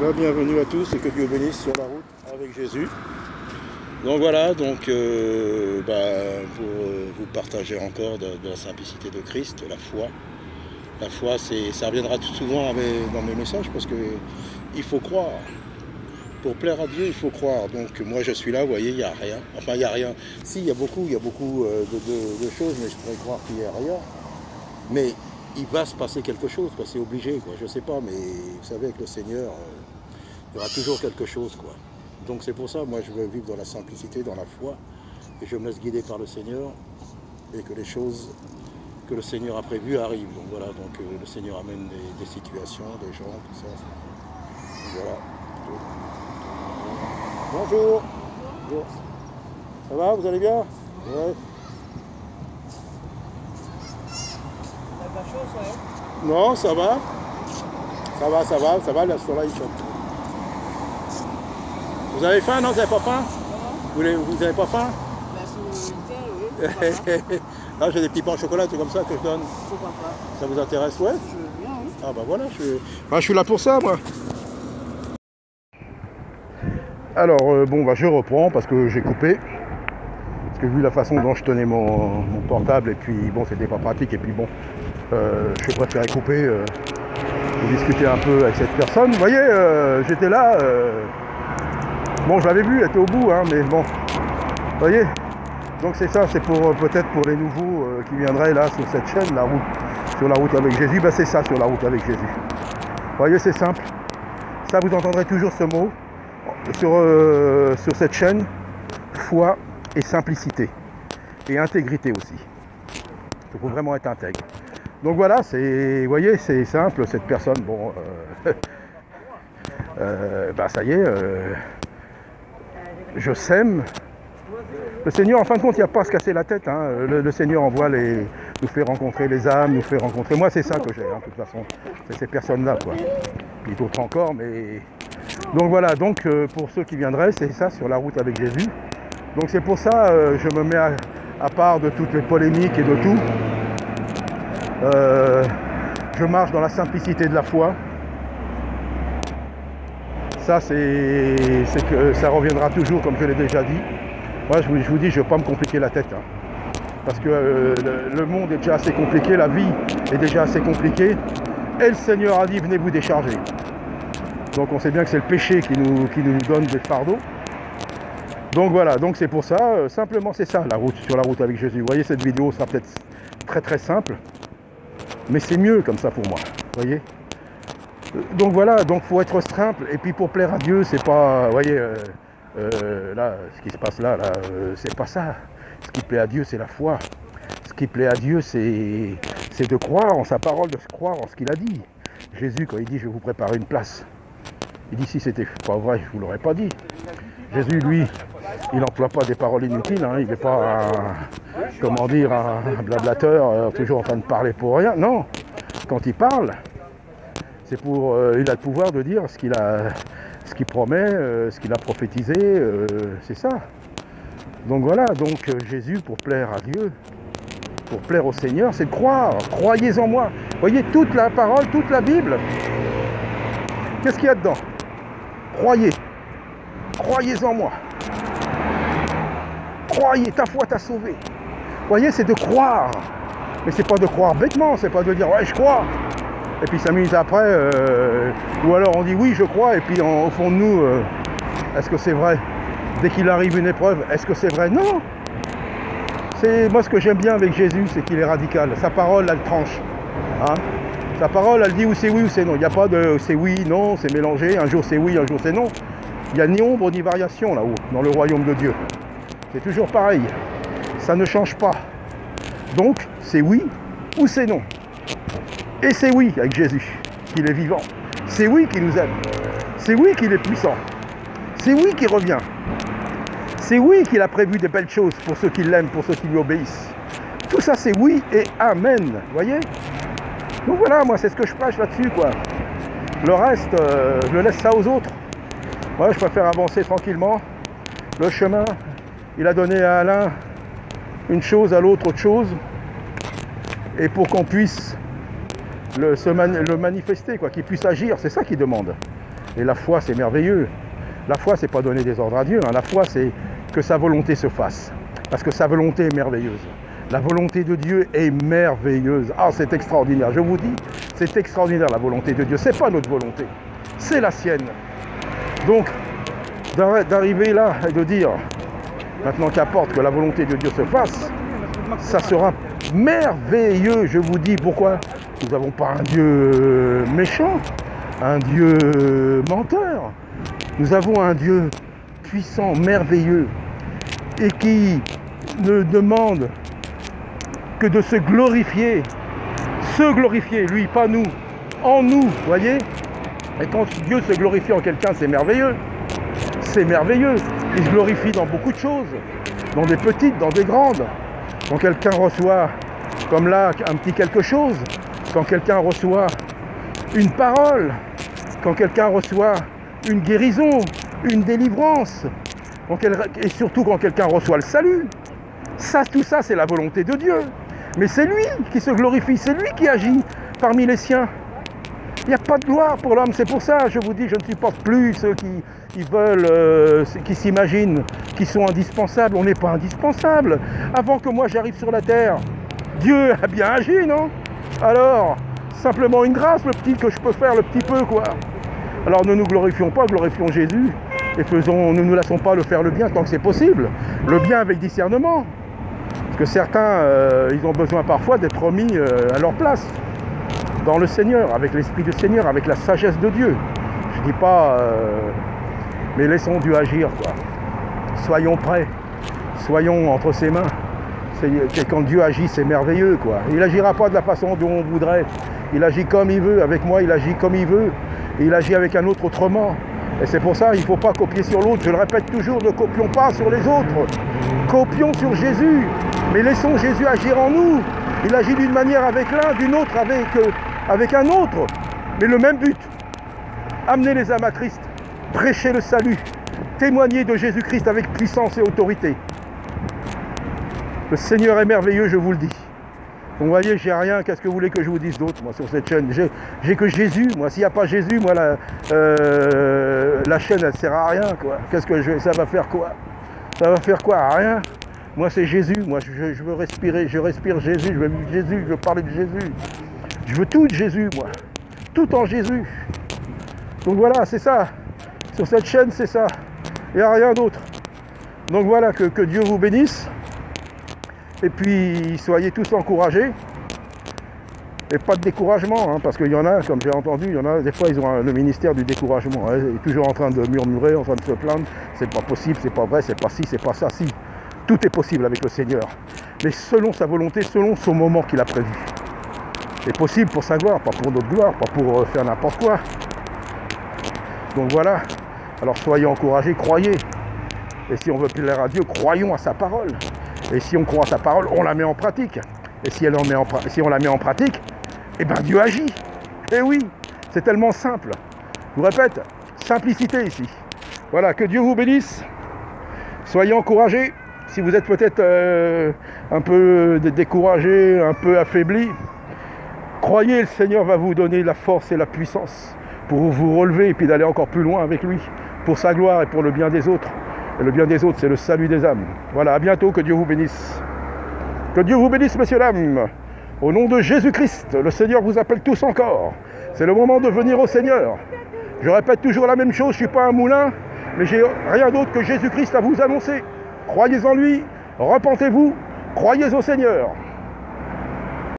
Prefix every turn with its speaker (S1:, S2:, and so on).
S1: Voilà, bienvenue à tous et que Dieu bénisse sur la route avec Jésus. Donc voilà, pour vous partager encore de la simplicité de Christ, la foi. La foi, ça reviendra tout souvent dans mes messages parce que il faut croire. Pour plaire à Dieu, il faut croire. Donc moi je suis là, vous voyez, il n'y a rien. Enfin, il n'y a rien. Si, il y a beaucoup de choses, mais je pourrais croire qu'il n'y a rien. Mais il va se passer quelque chose, quoi. C'est obligé, quoi. Je sais pas, mais vous savez, avec le Seigneur, il y aura toujours quelque chose, quoi. Donc c'est pour ça, moi je veux vivre dans la simplicité, dans la foi, et je me laisse guider par le Seigneur, et que les choses que le Seigneur a prévues arrivent. Donc voilà, le Seigneur amène des situations, des gens, tout ça. Donc, voilà. Bonjour. Bonjour. Ça va, vous allez bien? Ouais.
S2: Pas chaud, ça, hein?
S1: Non, ça va. Ça va, le soleil chante. Vous avez faim? Non, vous n'avez pas faim? Vous n'avez pas faim?
S2: Oui.
S1: Là, j'ai des petits pains au chocolat, tout comme ça que je donne.
S2: Pourquoi pas?
S1: Ça vous intéresse, ouais?
S2: Je veux bien, oui.
S1: Ah bah voilà, je suis là pour ça, moi. Alors, je reprends parce que j'ai coupé. Parce que vu la façon dont je tenais mon portable, et puis bon, c'était pas pratique, et puis bon, je préférais couper pour discuter un peu avec cette personne. Vous voyez, j'étais là, bon, je l'avais vu, elle était au bout, hein, mais bon, vous voyez, donc c'est ça, c'est peut-être pour les nouveaux qui viendraient là sur cette chaîne, sur la route avec Jésus, ben c'est ça, sur la route avec Jésus. Vous voyez, c'est simple, ça vous entendrez toujours ce mot sur cette chaîne, foi et simplicité, et intégrité aussi. Il faut vraiment être intègre. Donc voilà, vous voyez, c'est simple, cette personne, bon, ça y est, je sème. Le Seigneur, en fin de compte, il n'y a pas à se casser la tête, hein. Le Seigneur envoie nous fait rencontrer les âmes, nous fait rencontrer. Moi, c'est ça que j'ai, hein, de toute façon. C'est ces personnes-là, quoi. Puis d'autres encore, mais... Donc voilà, pour ceux qui viendraient, c'est ça, sur la route avec Jésus. Donc c'est pour ça, je me mets à part de toutes les polémiques et de tout. Je marche dans la simplicité de la foi. Ça, c'est que ça reviendra toujours, comme je l'ai déjà dit. Moi, je vous dis, je ne vais pas me compliquer la tête. Hein. Parce que le monde est déjà assez compliqué, la vie est déjà assez compliquée. Et le Seigneur a dit, venez vous décharger. Donc on sait bien que c'est le péché qui nous donne des fardeaux. Donc voilà, donc c'est pour ça, simplement c'est ça, sur la route avec Jésus. Vous voyez, cette vidéo sera peut-être très très simple, mais c'est mieux comme ça pour moi, vous voyez. Donc voilà, donc faut être simple, et puis pour plaire à Dieu, c'est pas, vous voyez, là, ce qui se passe là, c'est pas ça. Ce qui plaît à Dieu, c'est la foi. Ce qui plaît à Dieu, c'est de croire en sa parole, de croire en ce qu'il a dit. Jésus, quand il dit, je vais vous préparer une place, il dit, si c'était pas vrai, je vous l'aurais pas dit. Jésus, lui, il n'emploie pas des paroles inutiles, hein. Il n'est pas un blablateur, toujours en train de parler pour rien. Non, quand il parle, c'est il a le pouvoir de dire ce qu'il promet, ce qu'il a prophétisé, c'est ça. Donc voilà, Jésus, pour plaire à Dieu, pour plaire au Seigneur, c'est de croire. Croyez en moi. Vous voyez, toute la parole, toute la Bible, qu'est-ce qu'il y a dedans? Croyez. Croyez en moi. Croyez, ta foi t'a sauvé. Vous voyez, c'est de croire. Mais c'est pas de croire bêtement, c'est pas de dire ouais je crois. Et puis 5 minutes après, ou alors on dit oui je crois, et puis au fond de nous, est-ce que c'est vrai? Dès qu'il arrive une épreuve, est-ce que c'est vrai? Non. Moi ce que j'aime bien avec Jésus, c'est qu'il est radical. Sa parole, elle tranche. Hein? Sa parole, elle dit où c'est oui ou c'est non. Il n'y a pas de c'est oui, non, c'est mélangé. Un jour c'est oui, un jour c'est non. Il n'y a ni ombre ni variation là-haut, dans le royaume de Dieu. C'est toujours pareil. Ça ne change pas. Donc, c'est oui ou c'est non. Et c'est oui avec Jésus, qu'il est vivant. C'est oui qui nous aime. C'est oui qu'il est puissant. C'est oui qui revient. C'est oui qu'il a prévu des belles choses pour ceux qui l'aiment, pour ceux qui lui obéissent. Tout ça, c'est oui et amen. Vous voyez? Donc voilà, moi, c'est ce que je prêche là-dessus, quoi. Le reste, je laisse ça aux autres. Moi, je préfère avancer tranquillement. Le chemin, il a donné à Alain une chose, à l'autre autre chose. Et pour qu'on puisse le manifester, quoi, qu'il puisse agir, c'est ça qu'il demande. Et la foi, c'est merveilleux. La foi, c'est pas donner des ordres à Dieu. Hein. La foi, c'est que sa volonté se fasse. Parce que sa volonté est merveilleuse. La volonté de Dieu est merveilleuse. Ah, c'est extraordinaire. Je vous dis, c'est extraordinaire la volonté de Dieu. C'est pas notre volonté, c'est la sienne. Donc, d'arriver là et de dire, maintenant qu'apporte que la volonté de Dieu se fasse, ça sera merveilleux. Je vous dis pourquoi. Nous n'avons pas un Dieu méchant, un Dieu menteur. Nous avons un Dieu puissant, merveilleux, et qui ne demande que de se glorifier, lui, pas nous, en nous, voyez. Et quand Dieu se glorifie en quelqu'un, c'est merveilleux. C'est merveilleux. Il se glorifie dans beaucoup de choses, dans des petites, dans des grandes. Quand quelqu'un reçoit, comme là, un petit quelque chose, quand quelqu'un reçoit une parole, quand quelqu'un reçoit une guérison, une délivrance, et surtout quand quelqu'un reçoit le salut, tout ça, c'est la volonté de Dieu. Mais c'est lui qui se glorifie, c'est lui qui agit parmi les siens. Il n'y a pas de gloire pour l'homme, c'est pour ça, je vous dis, je ne supporte plus ceux qui veulent, qui s'imaginent qu'ils sont indispensables. On n'est pas indispensables. Avant que moi j'arrive sur la terre, Dieu a bien agi, non? Alors, simplement une grâce, le petit que je peux faire, le petit peu, quoi. Alors ne nous glorifions pas, glorifions Jésus, et ne nous laissons pas le faire le bien tant que c'est possible. Le bien avec discernement. Parce que certains, ils ont besoin parfois d'être remis à leur place. Dans le Seigneur, avec l'Esprit du Seigneur, avec la sagesse de Dieu. Je ne dis pas, mais laissons Dieu agir, quoi. Soyons prêts, soyons entre ses mains. Quand Dieu agit, c'est merveilleux, quoi. Il n'agira pas de la façon dont on voudrait. Il agit comme il veut, avec moi, il agit comme il veut. Et il agit avec un autre autrement. Et c'est pour ça qu'il ne faut pas copier sur l'autre. Je le répète toujours, ne copions pas sur les autres. Copions sur Jésus. Mais laissons Jésus agir en nous. Il agit d'une manière avec l'un, d'une autre avec un autre. Mais le même but. Amener les âmes à Christ. Prêcher le salut. Témoigner de Jésus-Christ avec puissance et autorité. Le Seigneur est merveilleux, je vous le dis. Donc vous voyez, j'ai rien, qu'est-ce que vous voulez que je vous dise d'autre, moi, sur cette chaîne? J'ai que Jésus, moi, s'il n'y a pas Jésus, moi, la chaîne, elle ne sert à rien, quoi. Ça va faire quoi? Ça va faire quoi? Rien. Moi, c'est Jésus, moi, je veux respirer, je respire Jésus, je veux vivre Jésus, je veux parler de Jésus. Je veux tout de Jésus, moi. Tout en Jésus. Donc voilà, c'est ça. Sur cette chaîne, c'est ça. Il n'y a rien d'autre. Donc voilà, que Dieu vous bénisse. Et puis, soyez tous encouragés. Et pas de découragement, hein, parce qu'il y en a, comme j'ai entendu, il y en a, des fois, ils ont le ministère du découragement. Hein, ils sont toujours en train de murmurer, en train de se plaindre. C'est pas possible, c'est pas vrai, c'est pas ci, c'est pas ça, si. Tout est possible avec le Seigneur. Mais selon sa volonté, selon son moment qu'il a prévu. C'est possible pour sa gloire, pas pour notre gloire, pas pour faire n'importe quoi. Donc voilà. Alors soyez encouragés, croyez. Et si on veut plaire à Dieu, croyons à sa parole. Et si on croit à sa parole, on la met en pratique. Et si on la met en pratique, eh bien Dieu agit. Et oui, c'est tellement simple. Je vous répète, simplicité ici. Voilà, que Dieu vous bénisse. Soyez encouragés. Si vous êtes peut-être un peu découragé, un peu affaibli, croyez, le Seigneur va vous donner la force et la puissance pour vous relever et puis d'aller encore plus loin avec lui, pour sa gloire et pour le bien des autres. Et le bien des autres, c'est le salut des âmes. Voilà, à bientôt, que Dieu vous bénisse. Que Dieu vous bénisse, messieurs, dames. Au nom de Jésus-Christ, le Seigneur vous appelle tous encore. C'est le moment de venir au Seigneur. Je répète toujours la même chose, je ne suis pas un moulin, mais j'ai rien d'autre que Jésus-Christ à vous annoncer. Croyez en lui, repentez-vous, croyez au Seigneur.